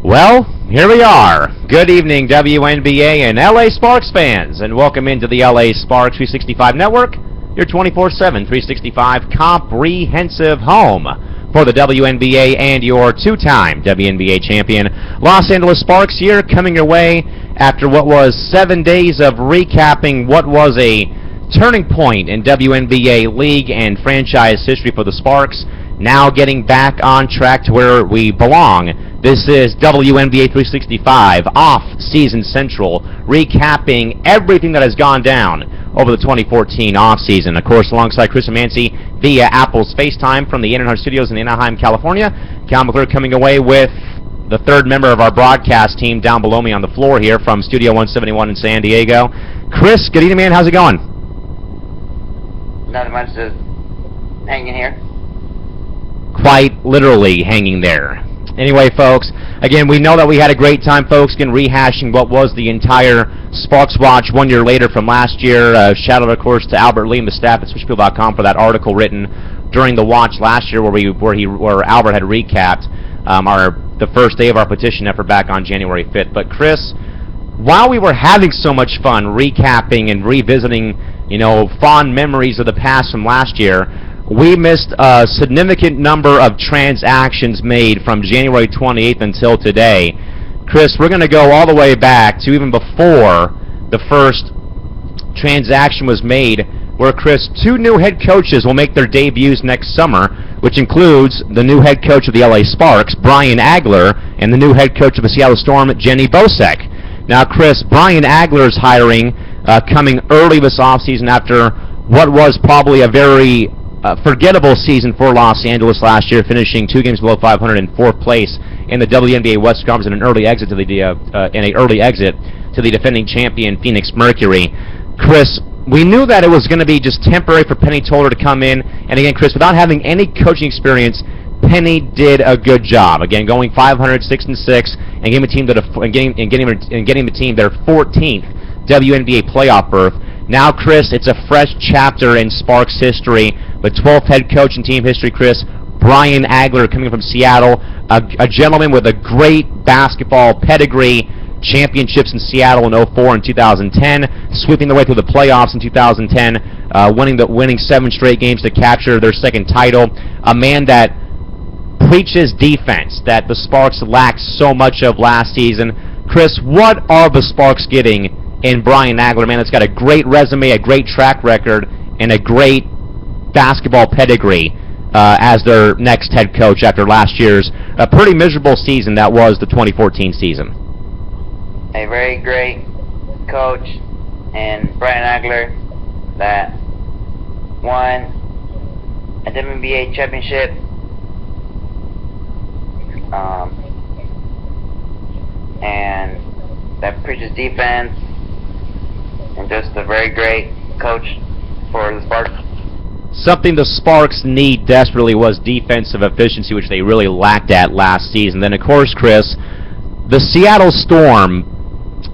Well, here we are. Good evening, WNBA and LA Sparks fans, and welcome into the LA Sparks 365 Network, your 24/7 365 comprehensive home for the WNBA and your two-time WNBA champion. Los Angeles Sparks here, coming your way after what was 7 days of recapping what was a turning point in WNBA league and franchise history for the Sparks. Now getting back on track to where we belong. This is WNBA 365 Off-Season Central, recapping everything that has gone down over the 2014 off-season. Of course, alongside Chris and Mancy via Apple's FaceTime from the Internet Studios in Anaheim, California. Cal McClure coming away with the third member of our broadcast team down below me on the floor here from Studio 171 in San Diego. Chris, good evening, man. How's it going? Not much, just hanging here. Quite literally hanging there. Anyway, folks, again, we know that we had a great time, folks, again, rehashing what was the entire Sparks Watch 1 year later from last year. Shout out, of course, to Albert Lee and the staff at SwitchField.com for that article written during the watch last year where Albert had recapped the first day of our petition effort back on January 5th. But, Chris, while we were having so much fun recapping and revisiting, fond memories of the past from last year, we missed a significant number of transactions made from January 28th until today. Chris, we're going to go all the way back to even before the first transaction was made, where, Chris, two new head coaches will make their debuts next summer, which includes the new head coach of the LA Sparks, Brian Agler, and the new head coach of the Seattle Storm, Jenny Bosek. Now, Chris, Brian Agler's hiring coming early this offseason after what was probably a very forgettable season for Los Angeles last year, finishing 2 games below 500 in 4th place in the WNBA West Conference in an early exit to the defending champion Phoenix Mercury. Chris, we knew that it was going to be just temporary for Penny Toller to come in, and again, Chris, without having any coaching experience, Penny did a good job. Again, going 500, 6-6, and getting the team their 14th WNBA playoff berth. Now, Chris, it's a fresh chapter in Sparks history. The 12th head coach in team history, Chris, Brian Agler, coming from Seattle, a gentleman with a great basketball pedigree, championships in Seattle in 2004 and 2010, sweeping their way through the playoffs in 2010, winning 7 straight games to capture their second title. A man that preaches defense that the Sparks lacked so much of last season. Chris, what are the Sparks getting in Brian Agler, man? That's got a great resume, a great track record, and a great basketball pedigree as their next head coach after last year's pretty miserable season that was the 2014 season. A very great coach in Brian Agler that won a WNBA championship. And that preaches defense, and just a very great coach for the Sparks. Something the Sparks need desperately was defensive efficiency, which they really lacked at last season. Then, of course, Chris, the Seattle Storm,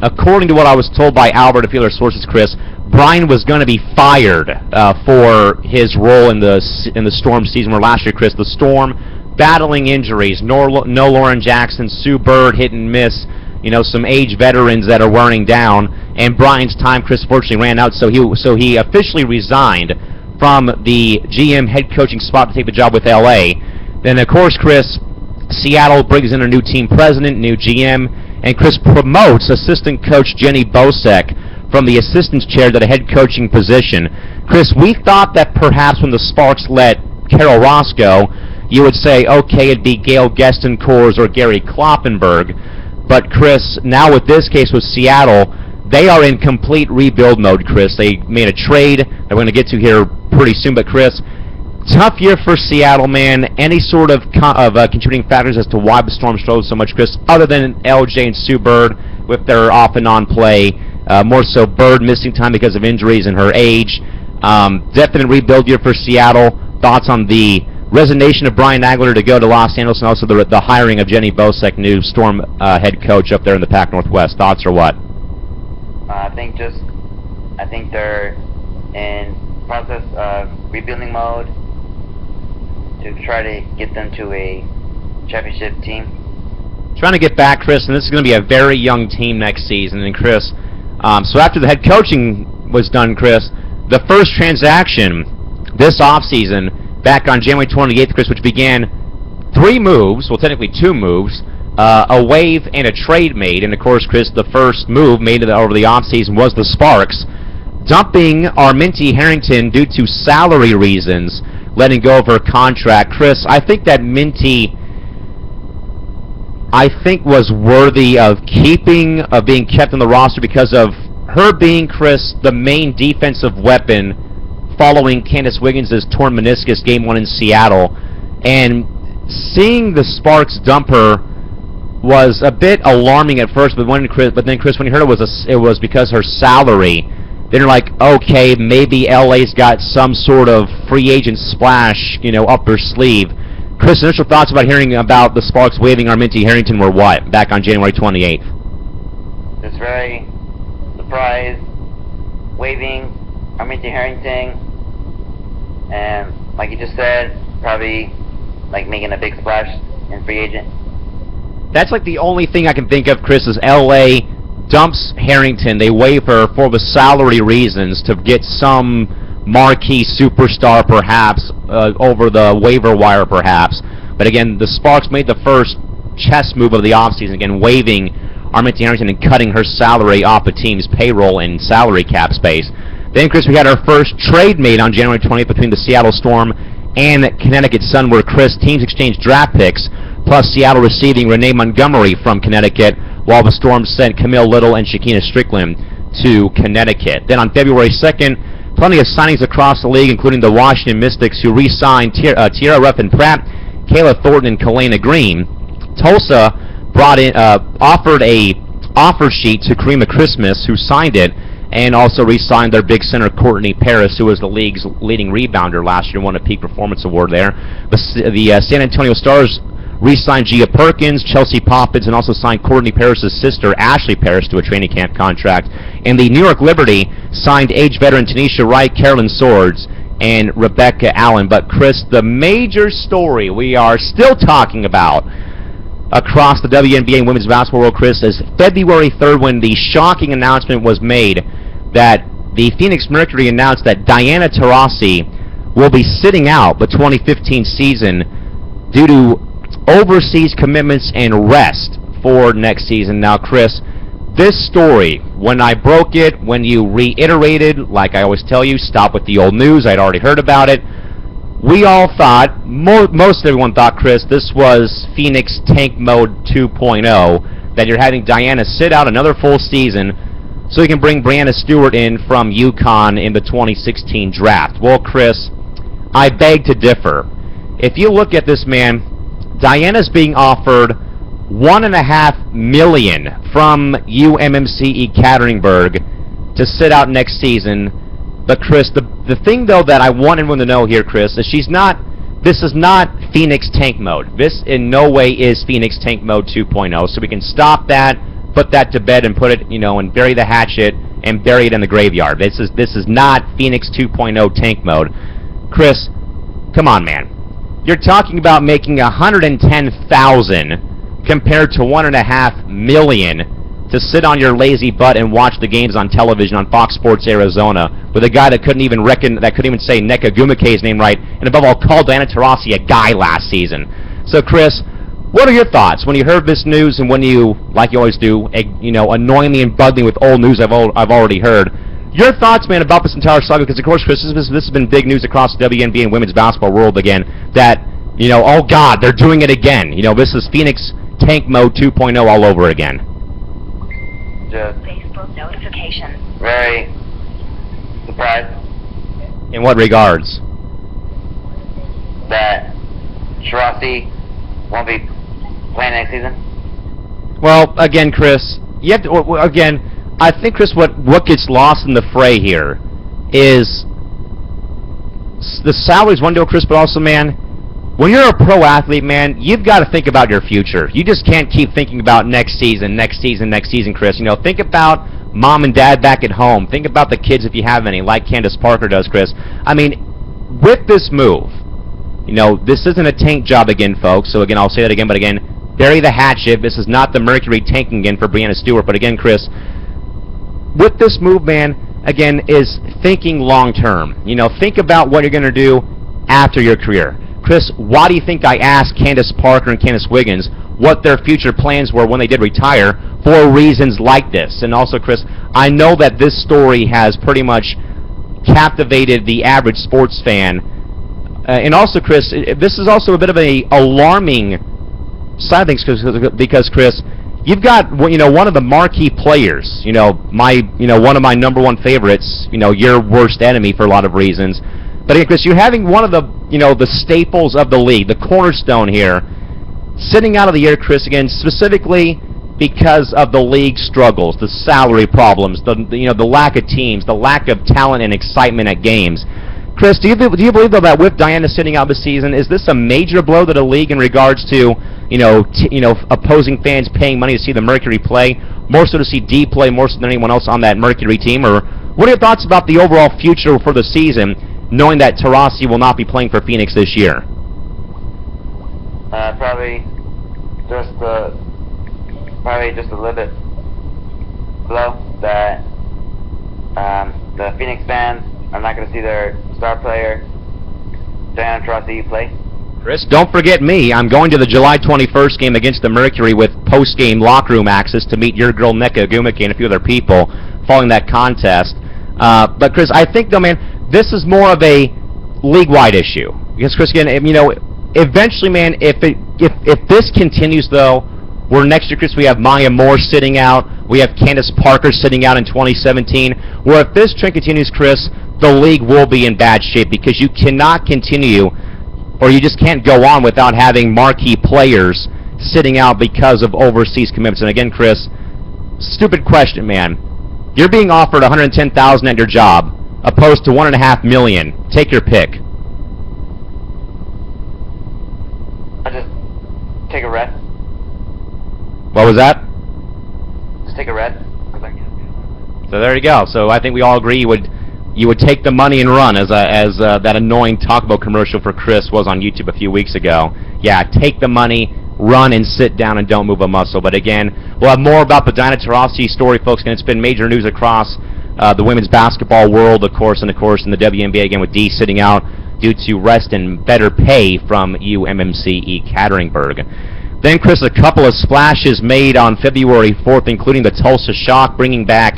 according to what I was told by Albert and a few other sources, Chris, Brian was going to be fired for his role in the Storm season, where last year, Chris, the Storm battling injuries, no Lauren Jackson, Sue Bird hit and miss, some age veterans that are wearing down, and Brian's time, Chris, fortunately ran out, so he officially resigned from the GM head coaching spot to take the job with LA. Then, of course, Chris, Seattle brings in a new team president, new GM, and Chris promotes assistant coach Jenny Bosek from the assistant's chair to the head coaching position. Chris, we thought that perhaps when the Sparks let Carol Ross go, you would say, okay, it'd be Gail Gestenkors or Gary Kloppenberg. But, Chris, now with this case with Seattle, they are in complete rebuild mode, Chris. They made a trade that we're going to get to here pretty soon. But, Chris, tough year for Seattle, man. Any sort of contributing factors as to why the Storm struggled so much, Chris, other than LJ and Sue Bird with their off-and-on play, more so Bird missing time because of injuries and her age. Definite rebuild year for Seattle. Thoughts on the resignation of Brian Agler to go to Los Angeles, and also the hiring of Jenny Bosek, new Storm head coach up there in the Pac Northwest. Thoughts or what? I think they're in process of rebuilding mode to try to get them to a championship team. trying to get back, Chris, and this is going to be a very young team next season. And Chris, so after the head coaching was done, Chris, the first transaction this offseason, back on January 28th, Chris, which began 3 moves, well, technically 2 moves, a waive and a trade made. And, of course, Chris, the first move made over the offseason was the Sparks dumping Arminty Harrington due to salary reasons, letting go of her contract. Chris, I think that Minty, was worthy of being kept on the roster because of her being, Chris, the main defensive weapon following Candace Wiggins' torn meniscus Game 1 in Seattle. And seeing the Sparks dump her was a bit alarming at first, but then Chris, when you heard it was because her salary, then you're like, okay, maybe LA's got some sort of free agent splash, up her sleeve. Chris, initial thoughts about hearing about the Sparks waiving Arminty Harrington were what, back on January 28th? Just very surprised, waiving Arminty Harrington, and like you just said, probably like making a big splash in free agent. That's like the only thing I can think of, Chris, is LA dumps Harrington. They waive her for the salary reasons to get some marquee superstar, perhaps, over the waiver wire, perhaps. But again, the Sparks made the first chess move of the offseason, again, waiving Arminty Harrington and cutting her salary off the team's payroll and salary cap space. Then, Chris, we had our first trade made on January 20th between the Seattle Storm and Connecticut Sun, where, Chris, teams exchanged draft picks, plus Seattle receiving Renee Montgomery from Connecticut, while the Storm sent Camille Little and Shakina Strickland to Connecticut. Then on February 2nd, plenty of signings across the league, including the Washington Mystics, who re-signed Tierra Ruffin-Pratt, Kayla Thornton, and Kalena Green. Tulsa offered a offer sheet to Karima Christmas, who signed it, and also re-signed their big center Courtney Paris, who was the league's leading rebounder last year, won a Peak Performance Award there. The San Antonio Stars re-signed Gia Perkins, Chelsea Poppins, and also signed Courtney Paris' sister, Ashley Paris, to a training camp contract. And the New York Liberty signed age veteran Tanisha Wright, Carolyn Swords, and Rebecca Allen. But, Chris, the major story we are still talking about across the WNBA women's basketball world, Chris, is February 3rd, when the shocking announcement was made that the Phoenix Mercury announced that Diana Taurasi will be sitting out the 2015 season due to overseas commitments and rest for next season. Now, Chris, this story, when I broke it, when you reiterated, like I always tell you, stop with the old news, I'd already heard about it, we all thought, most everyone thought, Chris, this was Phoenix Tank Mode 2.0, that you're having Diana sit out another full season so you can bring Brianna Stewart in from UConn in the 2016 draft. Well, Chris, I beg to differ. If you look at this, man, Diana's being offered $1.5 million from UMMC Ekaterinburg to sit out next season. But, Chris, the thing, though, that I want everyone to know here, Chris, is this is not Phoenix Tank Mode. This in no way is Phoenix Tank Mode 2.0. So we can stop that, put that to bed, and put it, and bury the hatchet and bury it in the graveyard. This is not Phoenix 2.0 Tank Mode. Chris, come on, man. You're talking about making $110,000 compared to $1.5 million to sit on your lazy butt and watch the games on television on Fox Sports Arizona with a guy that couldn't even say Nneka Ogwumike's name right, and above all, called Diana Taurasi a guy last season. So, Chris, what are your thoughts when you heard this news and when you, like you always do, annoy me and bug me with old news I've already heard? Your thoughts, man, about this entire saga, because, of course, Chris, this has been big news across the WNBA and women's basketball world again, that, oh, God, they're doing it again. This is Phoenix Tank Mode 2.0 all over again. Just Facebook notifications. very surprised In what regards? that Taurasi won't be playing next season. Well, again, Chris, you have to, again, I think, Chris, what gets lost in the fray here is the salary's one deal, Chris, but also, man, when you're a pro athlete, man, you've got to think about your future. You just can't keep thinking about next season, Chris. Think about mom and dad back at home. Think about the kids if you have any, like Candace Parker does, Chris. I mean, with this move, this isn't a tank job again, folks. So, again, I'll say that again, but again, bury the hatchet. This is not the Mercury tanking again for Breanna Stewart. But again, Chris, with this move, man, again, is thinking long-term. You know, think about what you're going to do after your career. Chris, why do you think I asked Candace Parker and Candace Wiggins what their future plans were when they did retire? For reasons like this. And also, Chris, I know that this story has pretty much captivated the average sports fan. And also, Chris, this is also a bit of a alarming side of things because, Chris, you've got, you know, one of the marquee players, you know, one of my number one favorites, you know, your worst enemy for a lot of reasons. But again, Chris, you're having one of the, you know, the staples of the league, the cornerstone here, sitting out of the year, Chris, again, specifically because of the league struggles, the salary problems, the lack of teams, the lack of talent and excitement at games. Chris, do you believe though that with Diana sitting out this season, is this a major blow to the league in regards to opposing fans paying money to see the Mercury play, more so to see D play more so than anyone else on that Mercury team? Or what are your thoughts about the overall future for the season, knowing that Taurasi will not be playing for Phoenix this year? Probably just a little bit blow that the Phoenix fans are not going to see their star player Diana Taurasi play. Chris, don't forget me. I'm going to the July 21st game against the Mercury with post-game locker room access to meet your girl Nneka Ogwumike and a few other people following that contest. But Chris, I think though, man, this is more of a league-wide issue. Because Chris, again, you know, eventually, man, if this continues though, where next year, Chris, we have Maya Moore sitting out, we have Candace Parker sitting out in 2017, where if this trend continues, Chris, the league will be in bad shape because you cannot continue, or you just can't go on without having marquee players sitting out because of overseas commitments. And again, Chris, stupid question, man. You're being offered $110,000 at your job, opposed to $1.5 million. Take your pick. I'll just take a red. What was that? Just take a red. So there you go. So I think we all agree you would take the money and run, as that annoying Talk About commercial for Chris was on YouTube a few weeks ago. Yeah, take the money, run, and sit down and don't move a muscle. But again, we'll have more about the Diana Taurasi story, folks, and it's been major news across the women's basketball world, of course, in the WNBA, again, with Dee sitting out due to rest and better pay from UMMC Ekaterinburg. Then, Chris, a couple of splashes made on February 4th, including the Tulsa Shock, bringing back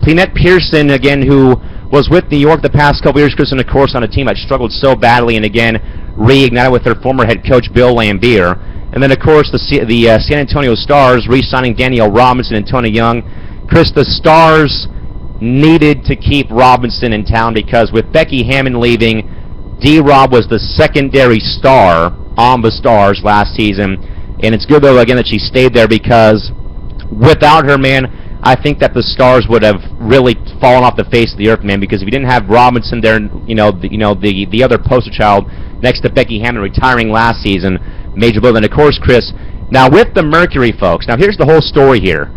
Clennette Pearson, again, who was with New York the past couple years, Chris, and of course on a team that struggled so badly, and again, reignited with their former head coach, Bill Lambier. And then, of course, the San Antonio Stars re-signing Danielle Robinson and Tony Young. Chris, the Stars needed to keep Robinson in town because with Becky Hammon leaving, D-Rob was the secondary star on the Stars last season. And it's good, though, again, that she stayed there because without her, man, I think that the Stars would have really fallen off the face of the earth, man, because if you didn't have Robinson there, the other poster child next to Becky Hammon retiring last season, major blow. And, of course, Chris, now with the Mercury, folks, now here's the whole story here.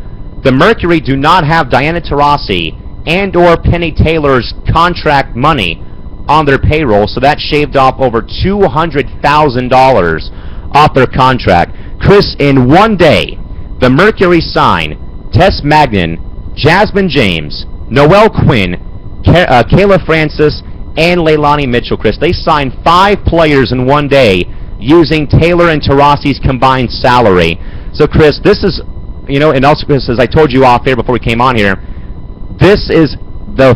The Mercury do not have Diana Taurasi and or Penny Taylor's contract money on their payroll, so that shaved off over $200,000 off their contract. Chris, in one day, the Mercury signed Tess Magnan, Jasmine James, Noelle Quinn, Kayla Francis, and Leilani Mitchell, Chris. They signed 5 players in one day using Taylor and Taurasi's combined salary. So, Chris, this is, and also, Chris, as I told you off air before we came on here, this is the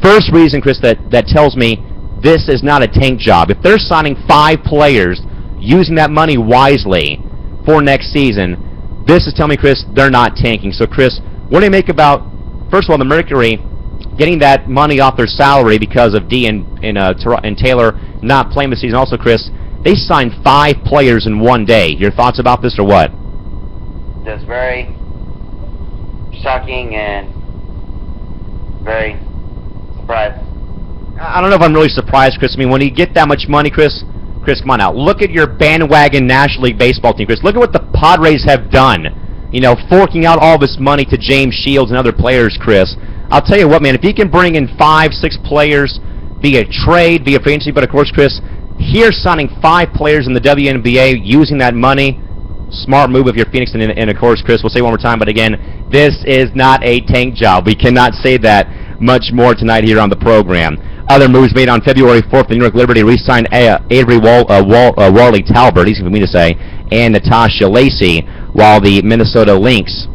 first reason, Chris, that tells me this is not a tank job. If they're signing 5 players using that money wisely for next season, this is telling me, Chris, they're not tanking. So, Chris, what do you make about, first of all, the Mercury getting that money off their salary because of Dee and Taylor not playing this season? Also, Chris, they signed 5 players in one day. Your thoughts about this or what? That's very shocking and very surprised. I don't know if I'm really surprised, Chris. I mean, when you get that much money, Chris, come on out. Look at your bandwagon National League Baseball team, Chris. Look at what the Padres have done, forking out all this money to James Shields and other players, Chris. I'll tell you what, man, if you can bring in 5, 6 players via trade, via free agency, but of course, Chris, here signing 5 players in the WNBA using that money, Smart move if you're Phoenix, and of course, Chris, we'll say one more time, but again, this is not a tank job. We cannot say that much more tonight here on the program. Other moves made on February 4th, the New York Liberty re-signed Avery Warley Talbert, easy for me to say, and Natasha Lacey, while the Minnesota Lynx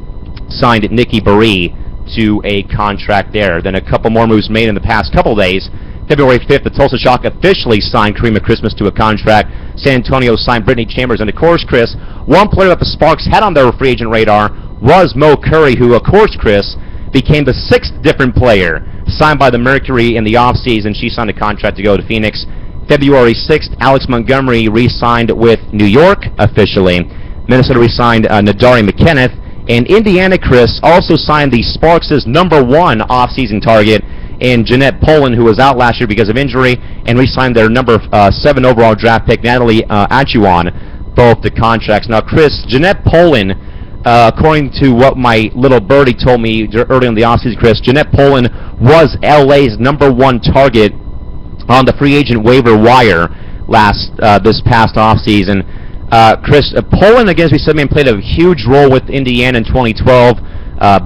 signed Nikki Baree to a contract there. Then a couple more moves made in the past couple days. February 5th, the Tulsa Shock officially signed Karima Christmas to a contract. San Antonio signed Brittany Chambers. And, of course, Chris, one player that the Sparks had on their free agent radar was Mo Curry, who, of course, Chris, became the 6th different player signed by the Mercury in the offseason. She signed a contract to go to Phoenix. February 6th, Alex Montgomery re-signed with New York officially. Minnesota re-signed Nadari McKenneth. And Indiana, Chris, also signed the Sparks' #1 offseason target in Jeanette Poland, who was out last year because of injury, and re-signed their number 7 overall draft pick, Natalie Achuan, both the contracts. Now, Chris, Jeanette Poland, according to what my little birdie told me early in the offseason, Chris, Jeanette Poland was LA's #1 target on the free agent waiver wire this past offseason. Chris, Poland, again, as we said, man, played a huge role with Indiana in 2012,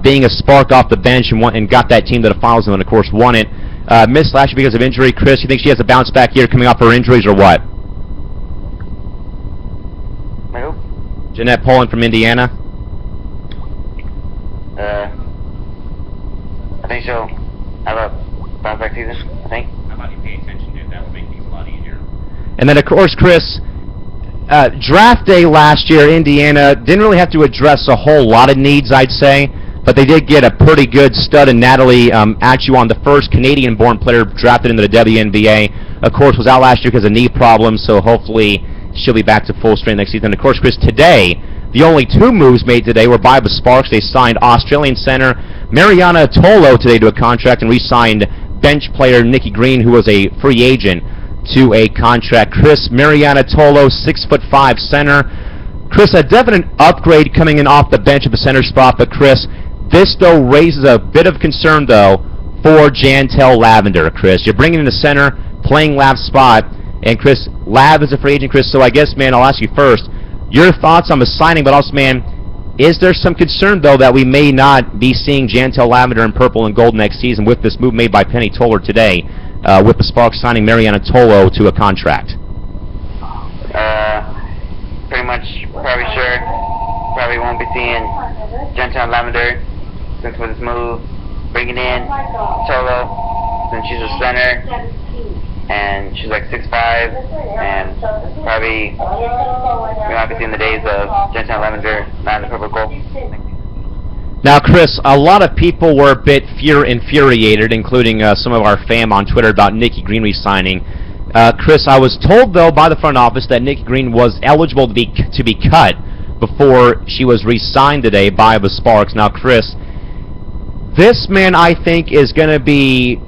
being a spark off the bench and got that team to the finals and, of course, won it. Missed last year because of injury. Chris, you think she has a bounce back year coming off her injuries or what? Who? Jeanette Poland from Indiana. I think she'll have a bounce back season, I think. How about you pay attention to it? That will make things a lot easier. And then, of course, Chris, draft day last year, Indiana didn't really have to address a whole lot of needs, I'd say, but they did get a pretty good stud in Natalie Achuan, the first Canadian-born player drafted into the WNBA. Of course, was out last year because of knee problems, so hopefully she'll be back to full strength next season. And of course, Chris, today, the only 2 moves made today were by the Sparks. They signed Australian center Mariana Tolo today to a contract and re-signed bench player Nikki Green, who was a free agent, to a contract. Chris, Mariana Tolo, 6'5" center. Chris, a definite upgrade coming in off the bench at the center spot, but Chris, this though raises a bit of concern though for Jantel Lavender. Chris, you're bringing in the center, playing Lav's spot, and Chris, Lav is a free agent. Chris, so I guess, man, I'll ask you first your thoughts on the signing, but also, man, is there some concern though that we may not be seeing Jantel Lavender in purple and gold next season with this move made by Penny Toller today? With the Sparks signing Mariana Tolo to a contract? Pretty much, probably sure. Probably won't be seeing Jantel Lavender since with this move. Bringing in Tolo, since she's a center, and she's like 6'5", and probably we might be seeing the days of Jantel Lavender not in the purple gold. Now, Chris, a lot of people were a bit infuriated, including some of our fam on Twitter, about Nikki Green re-signing. Chris, I was told, though, by the front office that Nikki Green was eligible to be cut before she was re-signed today by the Sparks. Now, Chris, this, man, I think is going to be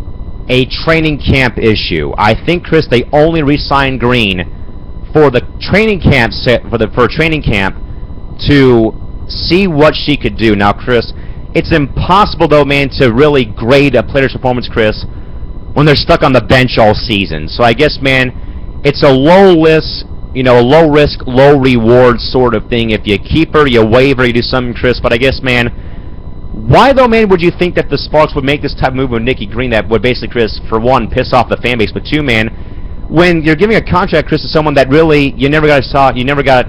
a training camp issue. I think, Chris, they only re-signed Green for the training camp for training camp to see what she could do. Now, Chris, it's impossible, though, man, to really grade a player's performance, Chris, when they're stuck on the bench all season. So I guess, man, it's a low risk, low reward sort of thing. If you keep her, you waive her, you do something, Chris. But I guess, man, why, though, man, would you think that the Sparks would make this type of move with Nikki Green that would basically, Chris, for one, piss off the fan base, but two, man, when you're giving a contract, Chris, to someone that really you never got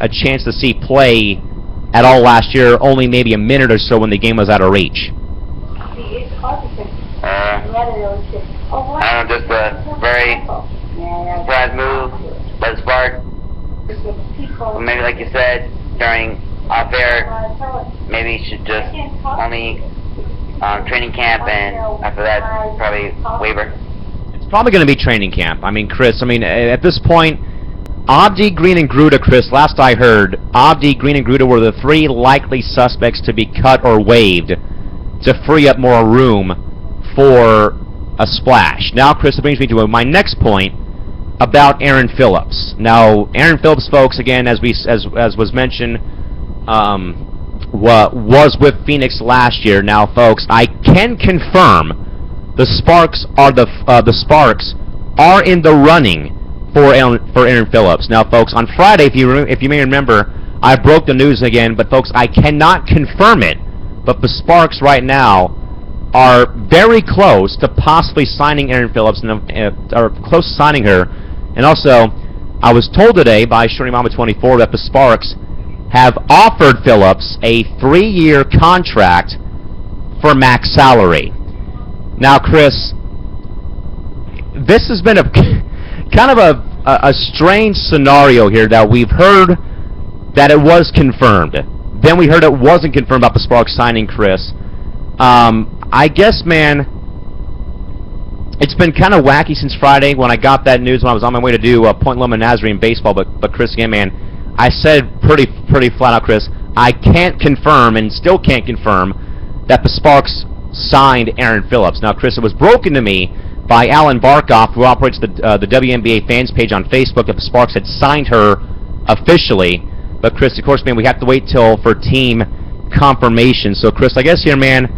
a chance to see play at all last year, only maybe a minute or so when the game was out of reach? I don't know, just a very surprise move by the Sparks. Well, maybe like you said, during off-air, maybe you should just only training camp, and after that, probably waiver. It's probably going to be training camp. I mean, Chris, at this point, Abdi, Green, and Gruda, Chris, last I heard, Abdi, Green, and Gruda were the 3 likely suspects to be cut or waived to free up more room for a splash. Now, Chris, it brings me to my next point about Aaron Phillips. Now, Aaron Phillips, folks, again, as was mentioned, was with Phoenix last year. Now, folks, I can confirm the Sparks are in the running for Aaron Phillips. Now, folks, on Friday, if you may remember, I broke the news again, but folks, I cannot confirm it. But the Sparks right now are very close to possibly signing Erin Phillips, or close to signing her. And also, I was told today by Shorty Mama 24 that the Sparks have offered Phillips a 3-year contract for max salary. Now, Chris, this has been a kind of a strange scenario here that we've heard that it was confirmed. Then we heard it wasn't confirmed about the Sparks signing Chris. I guess, man, it's been kind of wacky since Friday when I got that news when I was on my way to do Point Loma Nazarene baseball. But Chris, again, man, I said pretty flat out, Chris, I can't confirm and still can't confirm that the Sparks signed Erin Phillips. Now, Chris, it was broken to me by Alan Barkoff, who operates the WNBA fans page on Facebook, that the Sparks had signed her officially. But, Chris, of course, man, we have to wait for team confirmation. So, Chris, I guess here, man,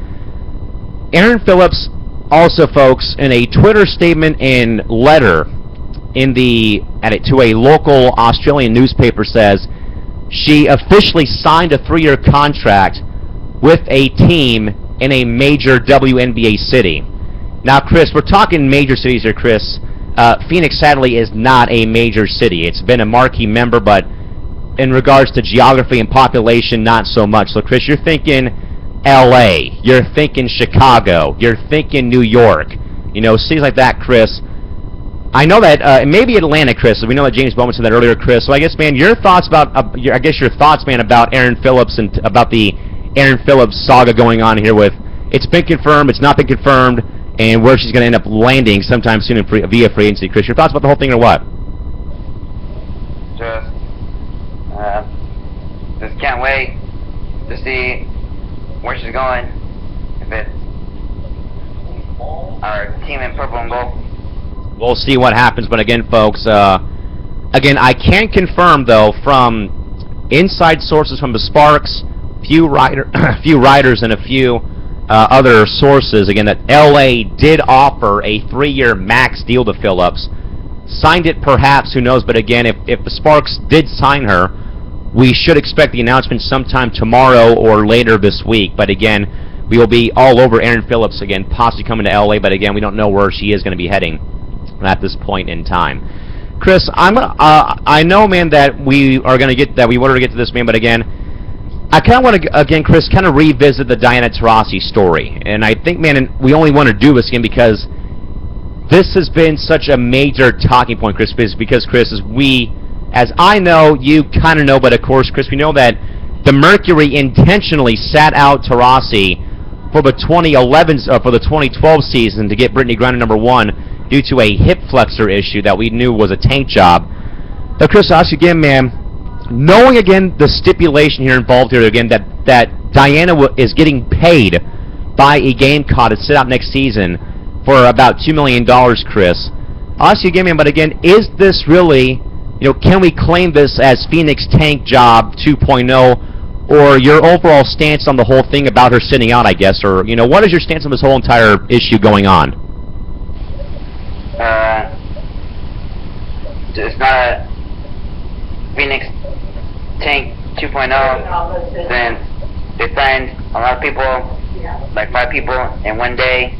Erin Phillips also, folks, in a Twitter statement and letter to a local Australian newspaper, says she officially signed a 3-year contract with a team in a major WNBA city. Now, Chris, we're talking major cities here, Chris. Phoenix, sadly, is not a major city. It's been a marquee member, but in regards to geography and population, not so much. So, Chris, you're thinking L.A., you're thinking Chicago, you're thinking New York, cities like that, Chris. I know that, maybe Atlanta, Chris. We know that James Bowman said that earlier, Chris. So I guess, man, your thoughts, man, about Erin Phillips and about the Erin Phillips saga going on here with it's been confirmed, it's not been confirmed, and where she's going to end up landing sometime soon via free agency. Chris, your thoughts about the whole thing or what? Just can't wait to see where she's going. If it's our team in purple and gold. We'll see what happens, but again, folks, I can't confirm, though, from inside sources from the Sparks, few writers and a few other sources, again, that L.A. did offer a 3-year max deal to Phillips. Signed it perhaps, who knows, but again, if the Sparks did sign her, we should expect the announcement sometime tomorrow or later this week. But again, we will be all over Erin Phillips again, possibly coming to L.A., but again, we don't know where she is going to be heading at this point in time. Chris, I know, man, that we wanted to get to this, man, but again, I kind of want to, again, Chris, kind of revisit the Diana Taurasi story. And I think, man, we only want to do this again because this has been such a major talking point, Chris, because, Chris, as I know, you kind of know, but of course, Chris, we know that the Mercury intentionally sat out Taurasi for the 2012 season to get Brittany Griner #1 due to a hip flexor issue that we knew was a tank job. Now, Chris, I ask you again, man, knowing again the stipulation here involved here again that Diana is getting paid by a Gamecock to sit out next season for about $2 million, Chris. I'll ask you again, man, but again, is this really, can we claim this as Phoenix Tank Job 2.0, or your overall stance on the whole thing about her sitting out, I guess, or, what is your stance on this whole entire issue going on? It's not a Phoenix Tank 2.0 since they signed a lot of people, like 5 people in one day,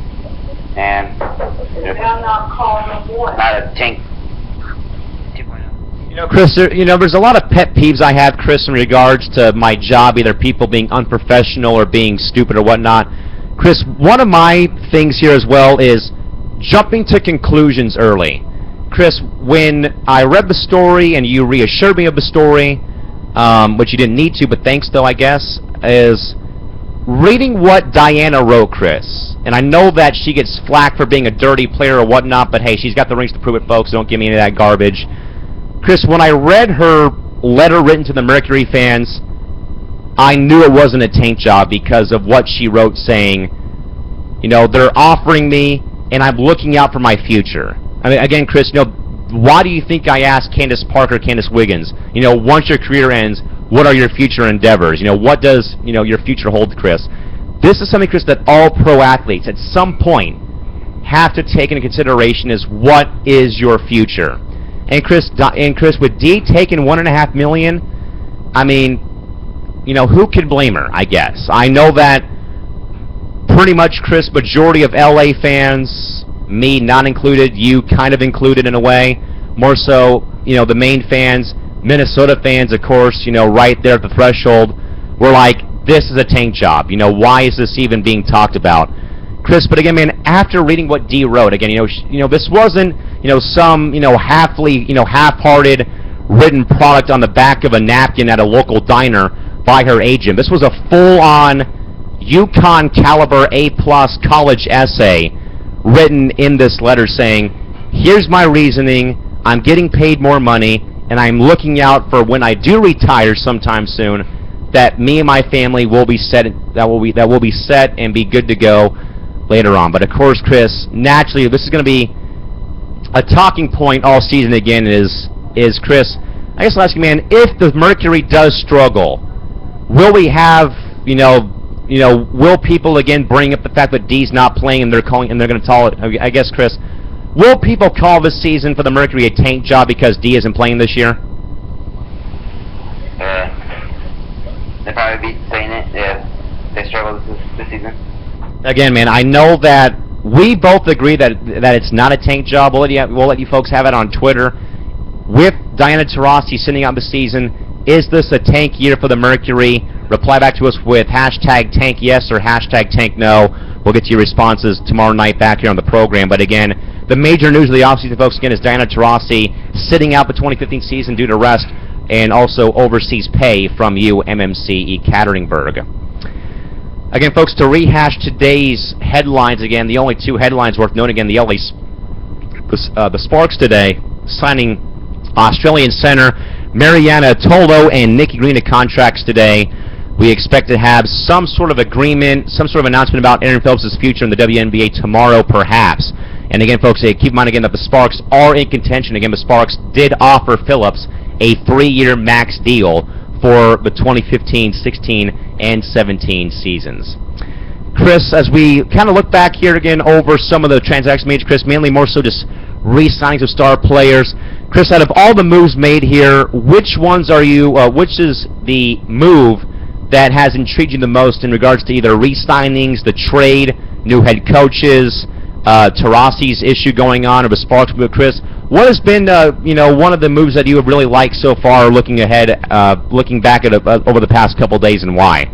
and not a Tank 2.0. Chris, there's a lot of pet peeves I have, Chris, in regards to my job, either people being unprofessional or being stupid or whatnot. Chris, one of my things here as well is jumping to conclusions early. Chris, when I read the story and you reassured me of the story, which you didn't need to, but thanks though, I guess, is reading what Diana wrote, Chris. And I know that she gets flack for being a dirty player or whatnot, but hey, she's got the rings to prove it, folks. Don't give me any of that garbage. Chris, when I read her letter written to the Mercury fans, I knew it wasn't a tank job because of what she wrote saying, they're offering me and I'm looking out for my future. I mean, again, Chris, why do you think I asked Candace Parker, Candace Wiggins, once your career ends, what are your future endeavors? What does, your future hold, Chris? This is something, Chris, that all pro athletes at some point have to take into consideration is what is your future? And Chris, with Dee taking $1.5 million, I mean, who can blame her, I guess. I know that pretty much, Chris, majority of LA fans, me not included, you kind of included in a way, more so, the main fans, Minnesota fans, of course, right there at the threshold, were like, this is a tank job. Why is this even being talked about? Chris, but again, man, after reading what Dee wrote, again, this wasn't, some, half-hearted written product on the back of a napkin at a local diner by her agent. This was a full-on UConn caliber A-plus college essay written in this letter saying, here's my reasoning, I'm getting paid more money, and I'm looking out for when I do retire sometime soon, that me and my family will be set, that will be set and be good to go later on. But of course, Chris, naturally, this is going to be a talking point all season again. Is Chris? I guess I'll ask you, man, if the Mercury does struggle, will we have, will people again bring up the fact that Dee's not playing and they're going to call it? I guess, Chris, will people call this season for the Mercury a tank job because Dee isn't playing this year? They'll probably be saying it if they struggle this season. Again, man, I know that we both agree that it's not a tank job. We'll let you folks have it on Twitter. With Diana Taurasi sitting out the season, is this a tank year for the Mercury? Reply back to us with #TankYes or #TankNo. We'll get to your responses tomorrow night back here on the program. But again, the major news of the offseason, folks, again, is Diana Taurasi sitting out the 2015 season due to rest and also overseas pay from UMMC Ekaterinburg. Again, folks, to rehash today's headlines again, the only two headlines worth noting again, the Sparks today signing Australian center Mariana Tolo and Nikki Green to contracts today. We expect to have some sort of agreement, some sort of announcement about Aaron Phillips' future in the WNBA tomorrow, perhaps. And again, folks, keep in mind again that the Sparks are in contention. Again, the Sparks did offer Phillips a 3-year max deal for the 2015, 16, and 17 seasons. Chris, as we kind of look back here again over some of the transactions made, Chris, mainly more so just re-signings of star players. Chris, out of all the moves made here, which is the move that has intrigued you the most in regards to either re-signings, the trade, new head coaches, Taurasi's issue going on, or the Sparks move? Chris, what has been, one of the moves that you have really liked so far, looking ahead, looking back at over the past couple days, and why?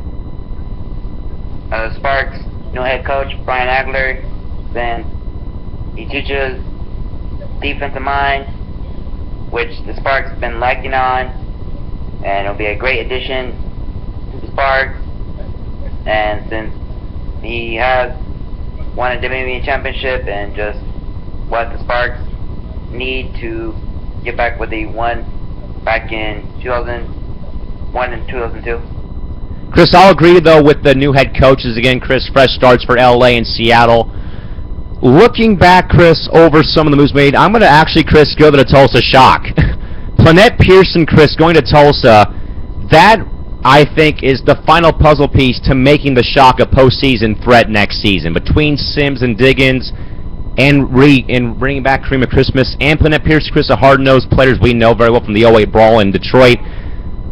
The Sparks, new head coach Brian Agler, then Ichicha's defensive mind, which the Sparks have been lacking on, and it'll be a great addition to the Sparks. And since he has won a WNBA championship, and just what the Sparks need to get back what they won back in 2001 and 2002. Chris, I'll agree, though, with the new head coaches. Again, Chris, fresh starts for LA and Seattle. Looking back, Chris, over some of the moves made, I'm going to actually, Chris, go to the Tulsa Shock. Planette Pearson, Chris, going to Tulsa, that, I think, is the final puzzle piece to making the Shock a postseason threat next season. Between Sims and Diggins, and bringing back Cream of Christmas, and Planette Pearson, Chris, a hard-nosed players we know very well from the 08 Brawl in Detroit.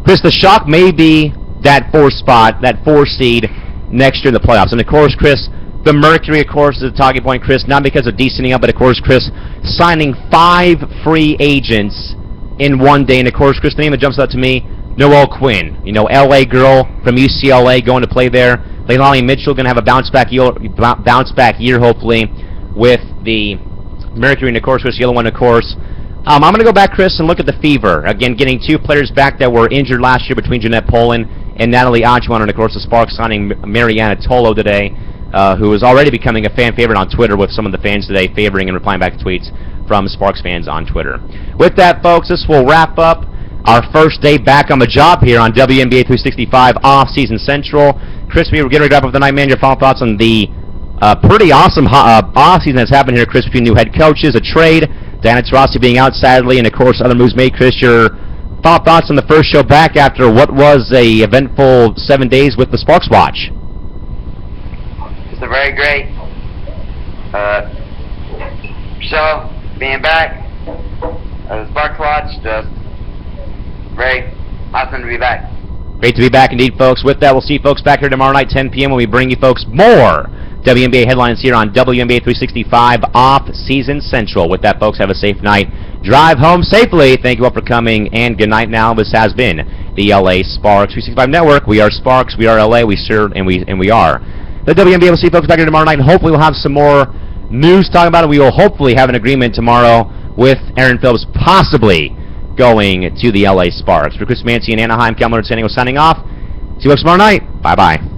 Chris, the Shock may be that 4 spot, that 4 seed next year in the playoffs. And of course, Chris, the Mercury, of course, is a talking point, Chris, not because of descending up, but of course, Chris, signing 5 free agents in one day. And of course, Chris, the name that jumps out to me, Noelle Quinn, LA girl from UCLA going to play there. Leilani Mitchell going to have a bounce back year, hopefully, with the Mercury. And of course, Chris, the other one, of course, I'm going to go back, Chris, and look at the Fever. Again, getting 2 players back that were injured last year between Jeanette Poland and Natalie Achuan. And, of course, the Sparks signing Mariana Tolo today, who is already becoming a fan favorite on Twitter with some of the fans today favoring and replying back to tweets from Sparks fans on Twitter. With that, folks, this will wrap up our first day back on the job here on WNBA 365 Offseason Central. Chris, we were getting ready to wrap up the night, man. Your final thoughts on the pretty awesome offseason that's happened here, Chris, between new head coaches, a trade, Diana Taurasi being out sadly, and of course other moves made. Chris, your thoughts on the first show back after what was a eventful 7 days with the Sparks Watch? It's a very great show being back. The Sparks Watch, just very awesome to be back. Great to be back indeed, folks. With that, we'll see you folks back here tomorrow night, 10 p.m. when we bring you folks more WNBA headlines here on WNBA 365 Off-Season Central. With that, folks, have a safe night. Drive home safely. Thank you all for coming, and good night now. This has been the LA Sparks 365 Network. We are Sparks. We are LA. We serve, and we are the WNBA. We'll see you folks back here tomorrow night, and hopefully we'll have some more news talking about it. We will hopefully have an agreement tomorrow with Aaron Phillips possibly going to the LA Sparks. For Chris Mancy in Anaheim, Cal Miller signing off. See you folks tomorrow night. Bye-bye.